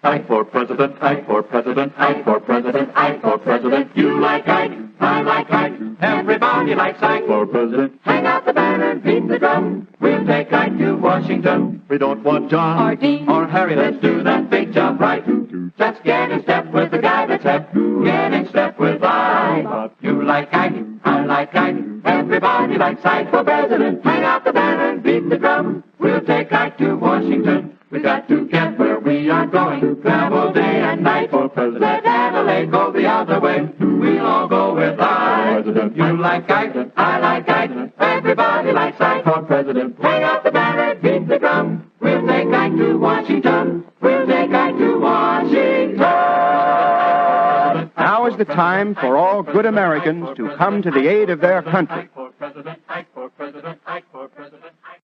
Ike for president, Ike for president, Ike for president, Ike for president. You like Ike, I like Ike, everybody likes Ike for president. Hang out the banner, beat the drum, we'll take Ike to Washington. We don't want John or Dean or Harry, let's do that big job right. Just get in step with the guy that's hep, get in step with Ike. You like Ike, I like Ike, everybody likes Ike for president. Hang out the banner, beat the drum, we'll take Ike to Washington. We got to get where we are going, travel day and night for president. Let Adelaide go the other way, we'll all go with Ike. You like Ike, I like Ike, everybody likes Ike for president. Hang out the banner, beat the drum, we'll take Ike to Washington, we'll take Ike to Washington. Now is the time for all good Americans to come to the aid of their country. Ike for president, Ike for president, Ike for president, Ike.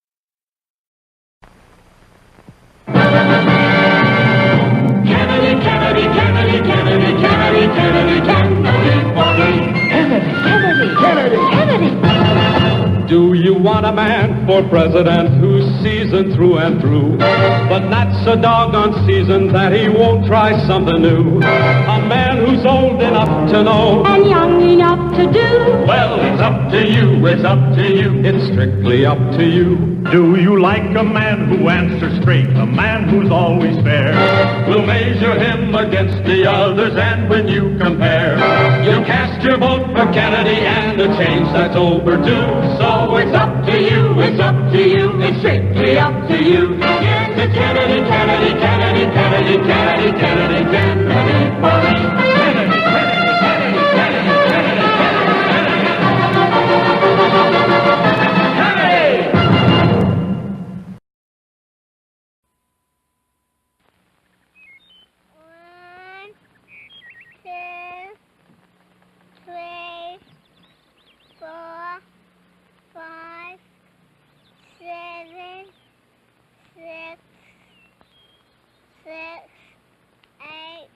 Kennedy, Kennedy, Kennedy, Kennedy, Kennedy, Kennedy, Kennedy, Kennedy, Kennedy, Kennedy. Do you want a man for president who's seasoned through and through, but not so doggone seasoned that he won't try something new? A man who's old enough to know And young enough to do. well, it's up to you, it's up to you, it's strictly up to you. Do you like a man who answers straight, a man who's always fair? We'll measure him against the others, and when you compare, you'll cast your vote for Kennedy and a change that's overdue. So it's up to you, it's up to you, it's strictly up to you. Yes, it's Kennedy, Kennedy, Kennedy, Kennedy, Kennedy, Kennedy, Kennedy, for me. Kennedy, Kennedy, Kennedy, Kennedy, Kennedy, Kennedy, Kennedy. One, two, three, four, five, seven, six, eight,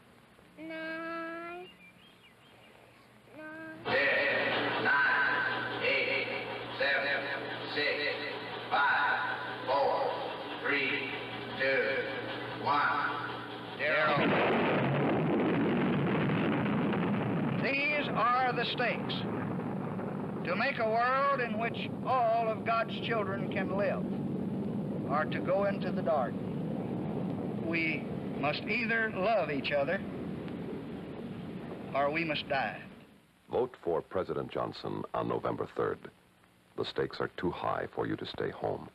nine. 10, 9, 8, 7, 6, 5, 4, 3, 2, 1. Zero. These are the stakes. To make a world in which all of God's children can live, or to go into the dark. We must either love each other, or we must die. Vote for President Johnson on November 3rd. The stakes are too high for you to stay home.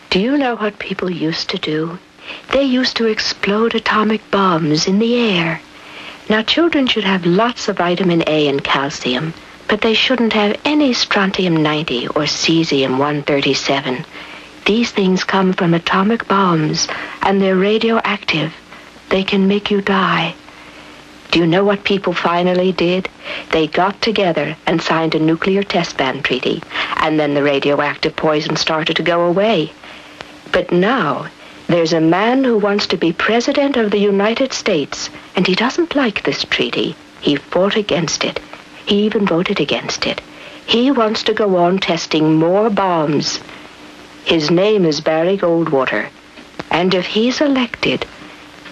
Do you know what people used to do? They used to explode atomic bombs in the air. Now, children should have lots of vitamin A and calcium, but they shouldn't have any strontium-90 or cesium-137. These things come from atomic bombs, and they're radioactive. They can make you die. Do you know what people finally did? They got together and signed a nuclear test ban treaty, and then the radioactive poison started to go away. But now, there's a man who wants to be president of the United States, and he doesn't like this treaty. He fought against it. He even voted against it. He wants to go on testing more bombs. His name is Barry Goldwater, and if he's elected,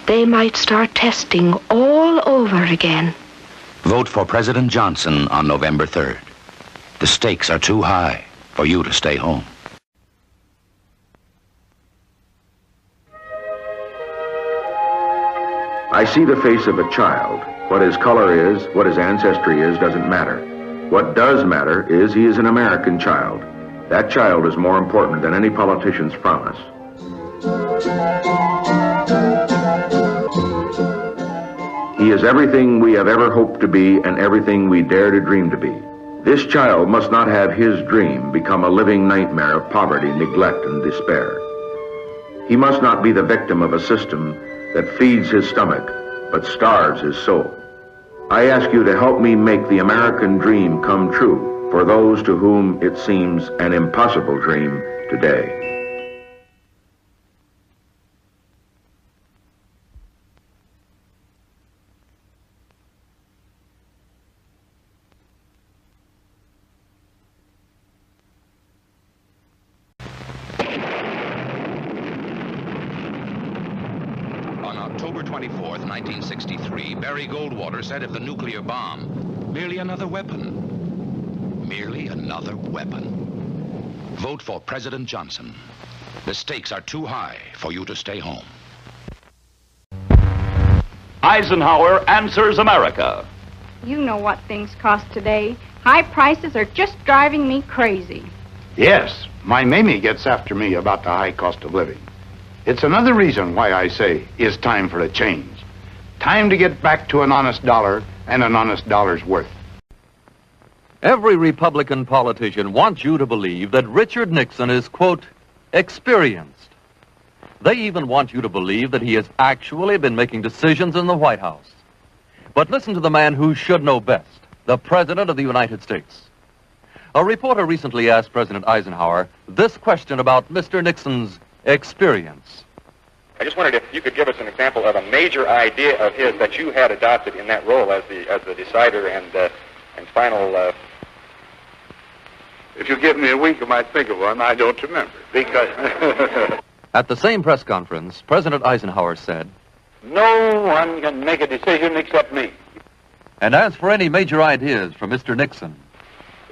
they might start testing all over again. Vote for President Johnson on November 3rd. The stakes are too high for you to stay home. I see the face of a child. What his color is, what his ancestry is, doesn't matter. What does matter is he is an American child. That child is more important than any politician's promise. He is everything we have ever hoped to be and everything we dare to dream to be. This child must not have his dream become a living nightmare of poverty, neglect, and despair. He must not be the victim of a system that feeds his stomach but starves his soul. I ask you to help me make the American dream come true for those to whom it seems an impossible dream today. October 24th, 1963, Barry Goldwater said of the nuclear bomb, merely another weapon. Merely another weapon. Vote for President Johnson. The stakes are too high for you to stay home. Eisenhower answers America. You know what things cost today. High prices are just driving me crazy. Yes, my Mamie gets after me about the high cost of living. It's another reason why I say it's time for a change. Time to get back to an honest dollar and an honest dollar's worth. Every Republican politician wants you to believe that Richard Nixon is, quote, experienced. They even want you to believe that he has actually been making decisions in the White House. But listen to the man who should know best, the President of the United States. A reporter recently asked President Eisenhower this question about Mr. Nixon's experience. I just wondered if you could give us an example of a major idea of his that you had adopted in that role as the decider and final. If you give me a week, I might think of one. I don't remember. Because... At the same press conference, President Eisenhower said, no one can make a decision except me. And as for any major ideas from Mr. Nixon,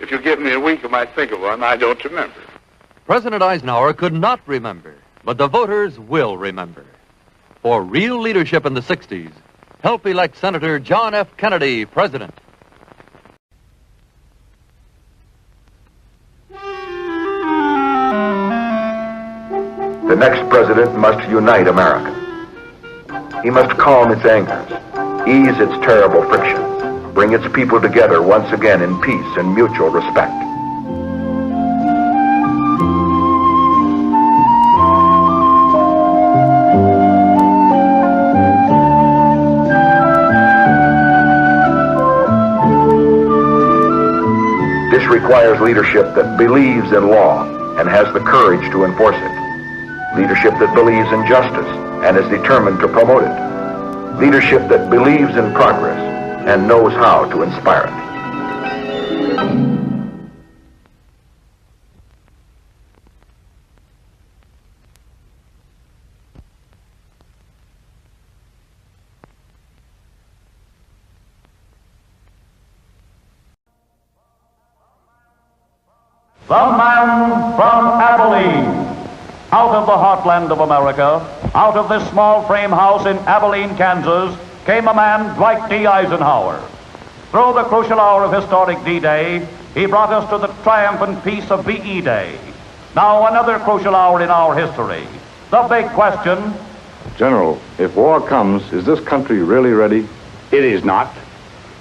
if you give me a week, I might think of one. I don't remember. President Eisenhower could not remember, but the voters will remember. For real leadership in the 60s, help elect Senator John F. Kennedy president. The next president must unite America. He must calm its angers, ease its terrible frictions, bring its people together once again in peace and mutual respect. This requires leadership that believes in law and has the courage to enforce it. Leadership that believes in justice and is determined to promote it. Leadership that believes in progress and knows how to inspire it. The man from Abilene. Out of the heartland of America, out of this small frame house in Abilene, Kansas, came a man, Dwight D. Eisenhower. Through the crucial hour of historic D-Day, he brought us to the triumphant peace of VE Day. Now another crucial hour in our history. The big question. General, if war comes, is this country really ready? It is not.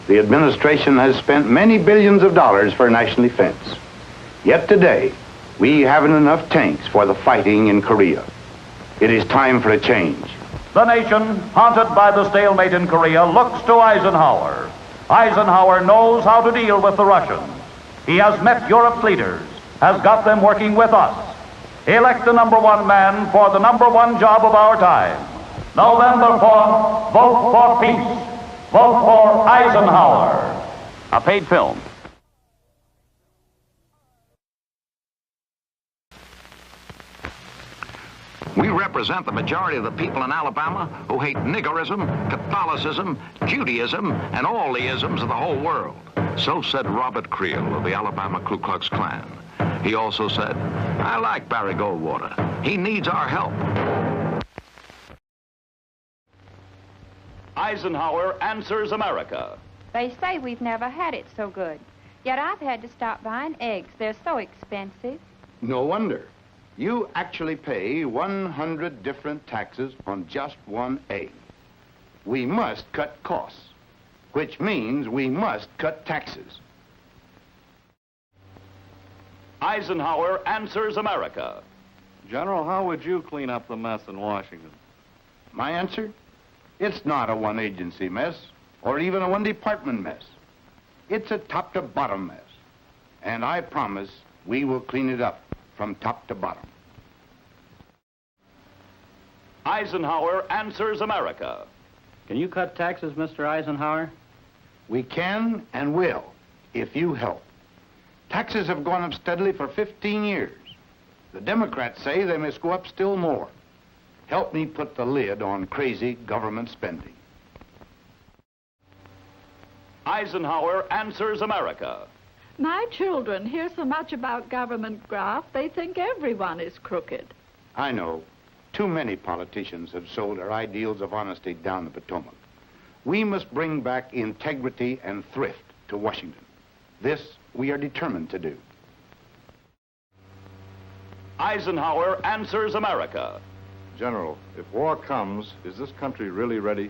The administration has spent many billions of dollars for national defense. Yet today, we haven't enough tanks for the fighting in Korea. It is time for a change. The nation, haunted by the stalemate in Korea, looks to Eisenhower. Eisenhower knows how to deal with the Russians. He has met Europe's leaders, has got them working with us. Elect the number one man for the number one job of our time. November 4th, vote for peace. Vote for Eisenhower. A paid film. We represent the majority of the people in Alabama who hate niggerism, Catholicism, Judaism, and all the isms of the whole world. So said Robert Creel of the Alabama Ku Klux Klan. He also said, I like Barry Goldwater. He needs our help. Eisenhower answers America. They say we've never had it so good. Yet I've had to stop buying eggs. They're so expensive. No wonder. You actually pay 100 different taxes on just one egg. We must cut costs, which means we must cut taxes. Eisenhower answers America. General, how would you clean up the mess in Washington? My answer? It's not a one-agency mess, or even a one-department mess. It's a top-to-bottom mess. And I promise we will clean it up from top to bottom. Eisenhower answers America. Can you cut taxes, Mr. Eisenhower? We can and will, if you help. Taxes have gone up steadily for 15 years. The Democrats say they must go up still more. Help me put the lid on crazy government spending. Eisenhower answers America. My children hear so much about government graft, they think everyone is crooked. I know. Too many politicians have sold our ideals of honesty down the Potomac. We must bring back integrity and thrift to Washington. This we are determined to do. Eisenhower answers America. General, if war comes, is this country really ready?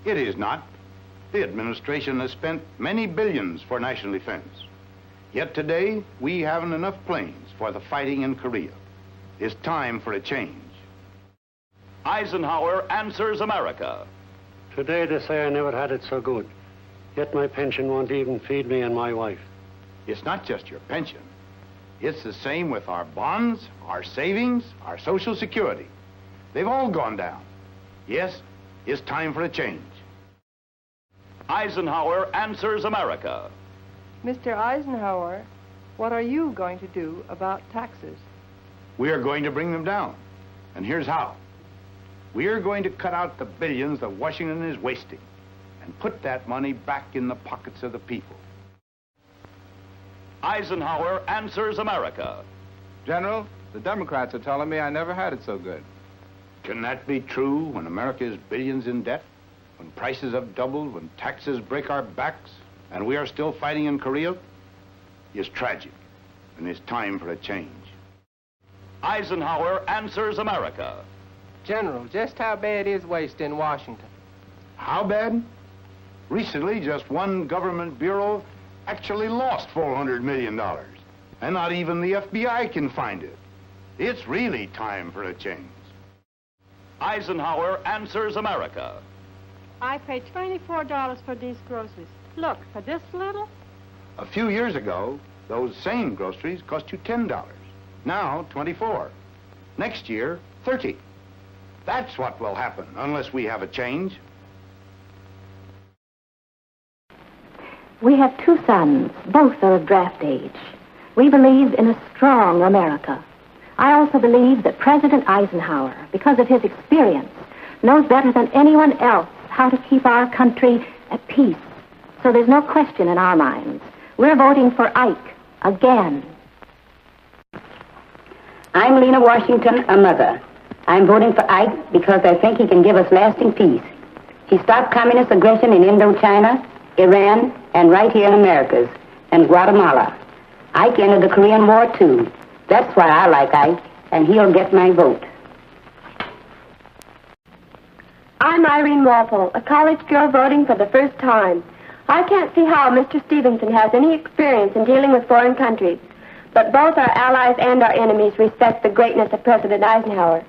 It is not. The administration has spent many billions for national defense. Yet today, we haven't enough planes for the fighting in Korea. It's time for a change. Eisenhower answers America. Today they say I never had it so good. Yet my pension won't even feed me and my wife. It's not just your pension. It's the same with our bonds, our savings, our Social Security. They've all gone down. Yes, it's time for a change. Eisenhower answers America. Mr. Eisenhower, what are you going to do about taxes? We are going to bring them down. And here's how. We are going to cut out the billions that Washington is wasting and put that money back in the pockets of the people. Eisenhower answers America. General, the Democrats are telling me I never had it so good. Can that be true when America is billions in debt? When prices have doubled, when taxes break our backs, and we are still fighting in Korea? It's tragic, and it's time for a change. Eisenhower answers America. General, just how bad is waste in Washington? How bad? Recently, just one government bureau actually lost $400 million, and not even the FBI can find it. It's really time for a change. Eisenhower answers America. I paid $24 for these groceries. Look, for this little? A few years ago, those same groceries cost you $10. Now, $24. Next year, $30. That's what will happen unless we have a change. We have two sons. Both are of draft age. We believe in a strong America. I also believe that President Eisenhower, because of his experience, knows better than anyone else how to keep our country at peace. So there's no question in our minds. We're voting for Ike again. I'm Lena Washington, a mother. I'm voting for Ike because I think he can give us lasting peace. He stopped communist aggression in Indochina, Iran, and right here in Americas, and Guatemala. Ike ended the Korean War, too. That's why I like Ike, and he'll get my vote. I'm Irene Walpole, a college girl voting for the first time. I can't see how Mr. Stevenson has any experience in dealing with foreign countries, but both our allies and our enemies respect the greatness of President Eisenhower.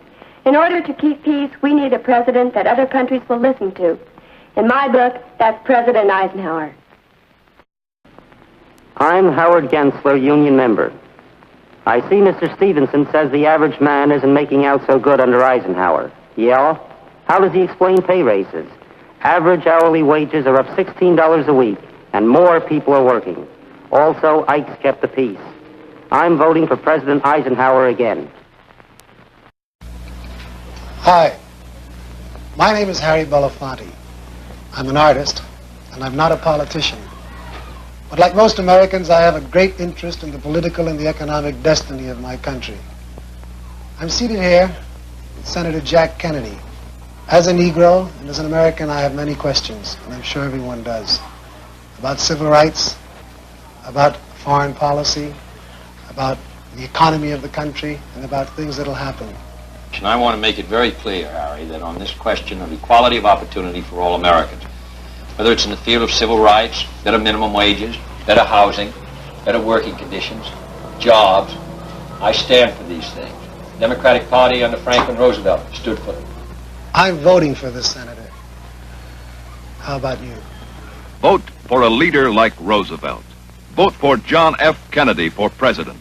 In order to keep peace, we need a president that other countries will listen to. In my book, that's President Eisenhower. I'm Howard Gensler, union member. I see Mr. Stevenson says the average man isn't making out so good under Eisenhower. Yeah? How does he explain pay raises? Average hourly wages are up $16 a week, and more people are working. Also, Ike's kept the peace. I'm voting for President Eisenhower again. Hi, my name is Harry Belafonte. I'm an artist, and I'm not a politician. But like most Americans, I have a great interest in the political and the economic destiny of my country. I'm seated here with Senator Jack Kennedy. As a Negro and as an American, I have many questions, and I'm sure everyone does, about civil rights, about foreign policy, about the economy of the country, and about things that'll happen. And I want to make it very clear, Harry, that on this question of equality of opportunity for all Americans, whether it's in the field of civil rights, better minimum wages, better housing, better working conditions, jobs, I stand for these things. The Democratic Party under Franklin Roosevelt stood for them. I'm voting for this, Senator. How about you? Vote for a leader like Roosevelt. Vote for John F. Kennedy for president.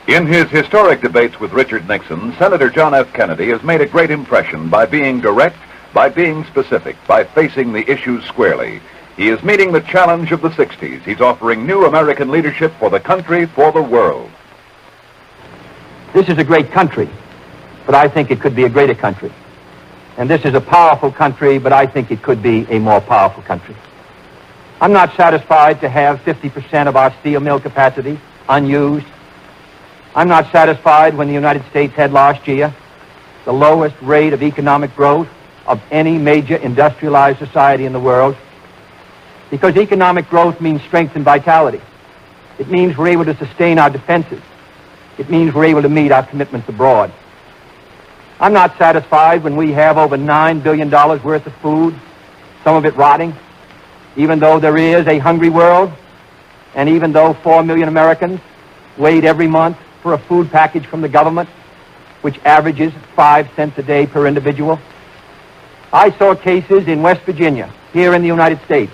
In his historic debates with Richard Nixon, Senator John F. Kennedy has made a great impression by being direct, by being specific, by facing the issues squarely. He is meeting the challenge of the 60s. He's offering new American leadership for the country, for the world. This is a great country. but I think it could be a greater country. And this is a powerful country, but I think it could be a more powerful country. I'm not satisfied to have 50% of our steel mill capacity unused. I'm not satisfied when the United States had last year the lowest rate of economic growth of any major industrialized society in the world, because economic growth means strength and vitality. It means we're able to sustain our defenses. It means we're able to meet our commitments abroad. I'm not satisfied when we have over $9 billion worth of food, some of it rotting, even though there is a hungry world, and even though 4 million Americans wait every month for a food package from the government, which averages 5 cents a day per individual. I saw cases in West Virginia, here in the United States,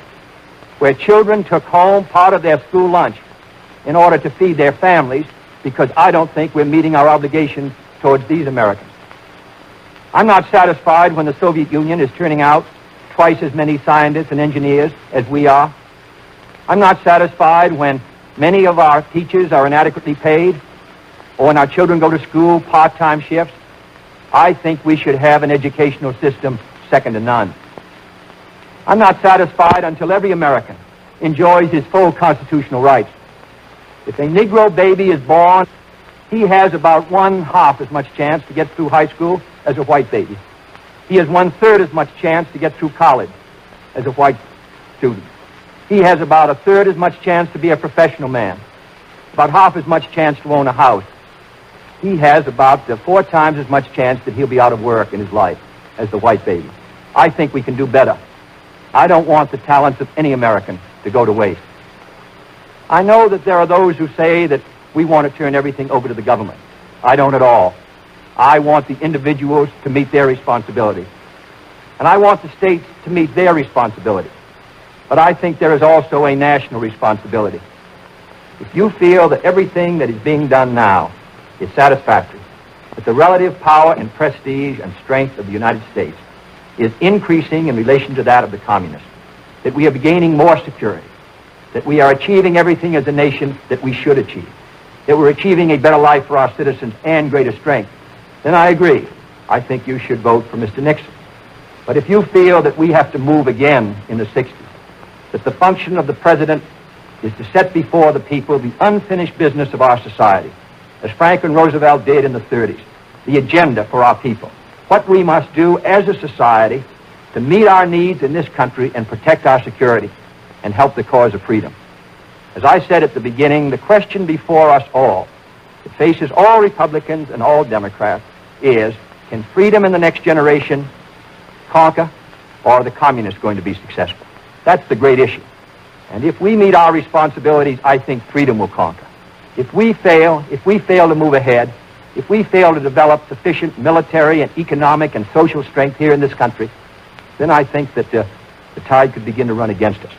where children took home part of their school lunch in order to feed their families, because I don't think we're meeting our obligations towards these Americans. I'm not satisfied when the Soviet Union is turning out twice as many scientists and engineers as we are. I'm not satisfied when many of our teachers are inadequately paid, or when our children go to school part-time shifts. I think we should have an educational system second to none. I'm not satisfied until every American enjoys his full constitutional rights. If a Negro baby is born, he has about 1/2 as much chance to get through high school as a white baby. He has 1/3 as much chance to get through college as a white student. He has about 1/3 as much chance to be a professional man, about 1/2 as much chance to own a house. He has about 4 times as much chance that he'll be out of work in his life as the white baby. I think we can do better. I don't want the talents of any American to go to waste. I know that there are those who say that we want to turn everything over to the government. I don't at all. I want the individuals to meet their responsibility. And I want the states to meet their responsibility. But I think there is also a national responsibility. If you feel that everything that is being done now is satisfactory, that the relative power and prestige and strength of the United States is increasing in relation to that of the communists, that we are gaining more security, that we are achieving everything as a nation that we should achieve, that we're achieving a better life for our citizens and greater strength, then I agree. I think you should vote for Mr. Nixon. But if you feel that we have to move again in the 60s, that the function of the president is to set before the people the unfinished business of our society, as Franklin Roosevelt did in the 30s, the agenda for our people, what we must do as a society to meet our needs in this country and protect our security and help the cause of freedom. As I said at the beginning, the question before us all, that faces all Republicans and all Democrats, is, can freedom in the next generation conquer, or are the communists going to be successful? That's the great issue. And if we meet our responsibilities, I think freedom will conquer. If we fail to move ahead, if we fail to develop sufficient military and economic and social strength here in this country, then I think that the tide could begin to run against us.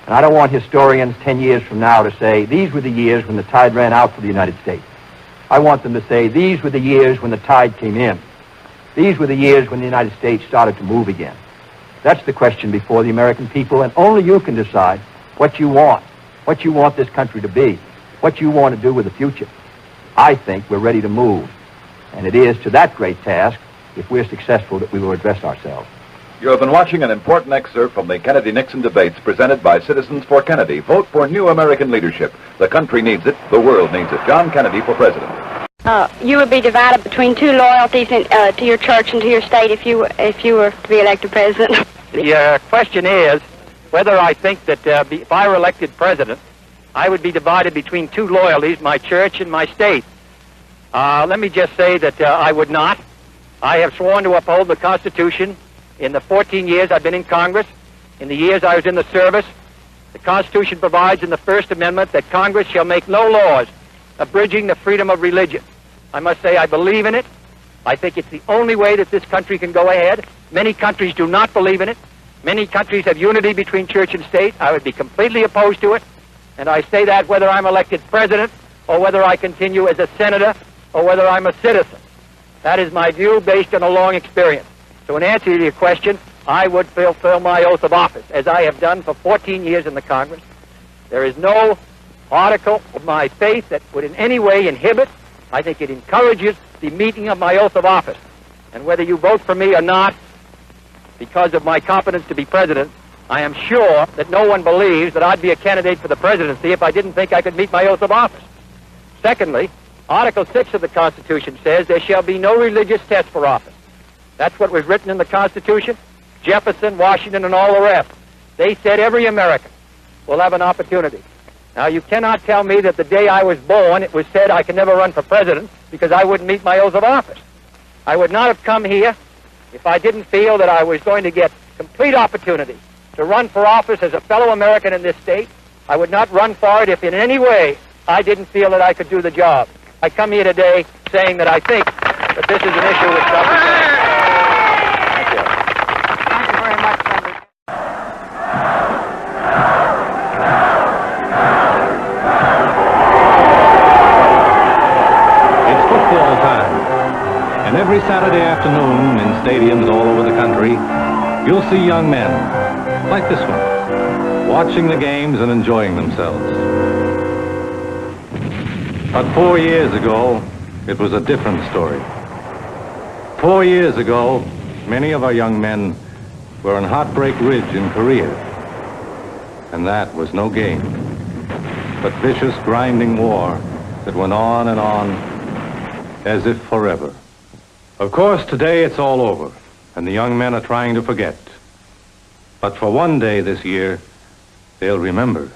And I don't want historians 10 years from now to say, these were the years when the tide ran out for the United States. I want them to say, these were the years when the tide came in. These were the years when the United States started to move again. That's the question before the American people, and only you can decide what you want this country to be, what you want to do with the future. I think we're ready to move, and it is to that great task, if we're successful, that we will address ourselves. You have been watching an important excerpt from the Kennedy-Nixon debates presented by Citizens for Kennedy. Vote for new American leadership. The country needs it. The world needs it. John Kennedy for president. You would be divided between two loyalties to your church and to your state if you were to be elected president. The question is whether I think that if I were elected president, I would be divided between two loyalties, my church and my state. Let me just say that I would not. I have sworn to uphold the Constitution in the 14 years I've been in Congress, in the years I was in the service. The Constitution provides in the First Amendment that Congress shall make no laws abridging the freedom of religion. I must say I believe in it. I think it's the only way that this country can go ahead. Many countries do not believe in it. Many countries have unity between church and state. I would be completely opposed to it. And I say that whether I'm elected president or whether I continue as a senator or whether I'm a citizen. That is my view based on a long experience. So in answer to your question, I would fulfill my oath of office, as I have done for 14 years in the Congress. There is no article of my faith that would in any way inhibit. I think it encourages the the meeting of my oath of office. And whether you vote for me or not, because of my competence to be president, I am sure that no one believes that I'd be a candidate for the presidency if I didn't think I could meet my oath of office. Secondly, Article 6 of the Constitution says there shall be no religious test for office. That's what was written in the Constitution. Jefferson, Washington, and all the rest. They said every American will have an opportunity. Now, you cannot tell me that the day I was born it was said I could never run for president because I wouldn't meet my oath of office. I would not have come here if I didn't feel that I was going to get complete opportunity to run for office as a fellow American in this state. I would not run for it if in any way I didn't feel that I could do the job. I come here today saying that I think that this is an issue which doesn't. Thank you. Thank you very much, Senator. It's football time. And every Saturday afternoon in stadiums all over the country, you'll see young men, like this one, watching the games and enjoying themselves. But 4 years ago, it was a different story. 4 years ago, many of our young men were on Heartbreak Ridge in Korea. And that was no game, but vicious, grinding war that went on and on as if forever. Of course, today it's all over, and the young men are trying to forget. But for one day this year, they'll remember.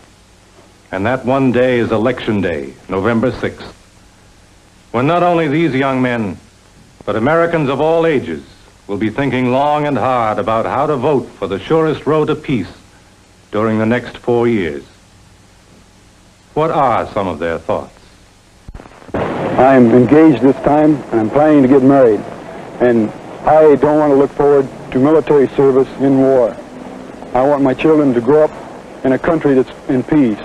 And that one day is Election Day, November 6th, when not only these young men, but Americans of all ages will be thinking long and hard about how to vote for the surest road to peace during the next 4 years. What are some of their thoughts? I'm engaged this time, and I'm planning to get married. And I don't want to look forward to military service in war. I want my children to grow up in a country that's in peace.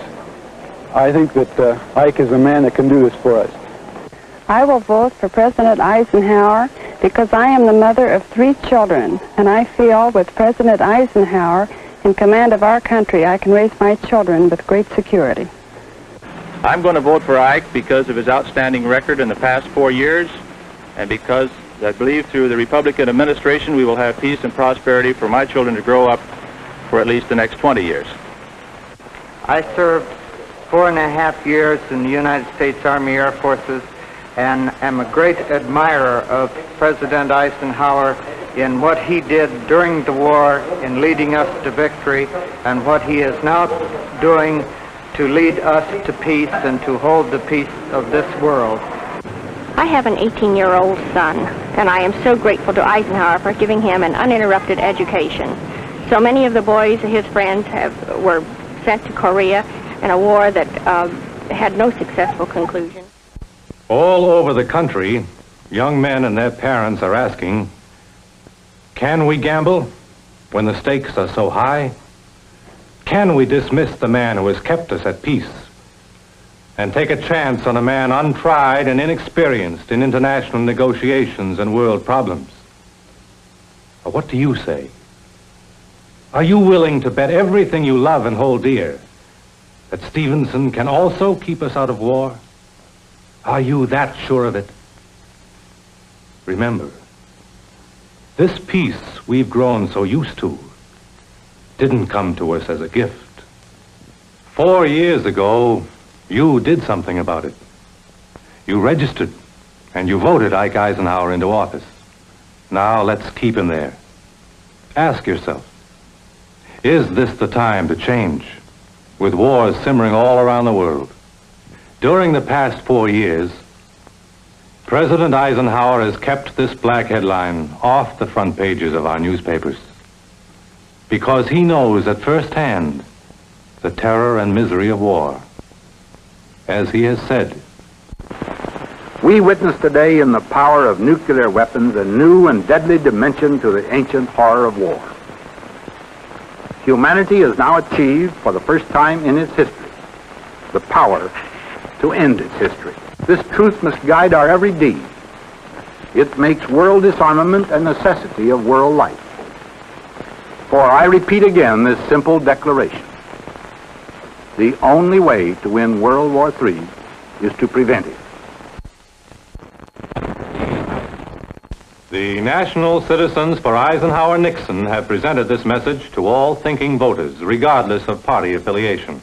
I think that Ike is a man that can do this for us. I will vote for President Eisenhower because I am the mother of 3 children, and I feel with President Eisenhower in command of our country, I can raise my children with great security. I'm going to vote for Ike because of his outstanding record in the past 4 years, and because I believe through the Republican administration we will have peace and prosperity for my children to grow up for at least the next 20 years. I served 4.5 years in the United States Army Air Forces and am a great admirer of President Eisenhower in what he did during the war in leading us to victory and what he is now doing to lead us to peace and to hold the peace of this world. I have an 18-year-old son, and I am so grateful to Eisenhower for giving him an uninterrupted education. So many of the boys, his friends, were sent to Korea in a war that had no successful conclusion. All over the country, young men and their parents are asking, can we gamble when the stakes are so high? Can we dismiss the man who has kept us at peace and take a chance on a man untried and inexperienced in international negotiations and world problems? Or what do you say? Are you willing to bet everything you love and hold dear that Stevenson can also keep us out of war? Are you that sure of it? Remember, this peace we've grown so used to didn't come to us as a gift. 4 years ago, you did something about it. You registered, and you voted Ike Eisenhower into office. Now let's keep him there. Ask yourself, is this the time to change, with wars simmering all around the world? During the past 4 years, President Eisenhower has kept this black headline off the front pages of our newspapers because he knows at first hand the terror and misery of war. As he has said, we witness today in the power of nuclear weapons a new and deadly dimension to the ancient horror of war. Humanity has now achieved, for the first time in its history, the power to end its history. This truth must guide our every deed. It makes world disarmament a necessity of world life. For I repeat again this simple declaration. The only way to win World War III is to prevent it. The National Citizens for Eisenhower Nixon have presented this message to all thinking voters, regardless of party affiliation.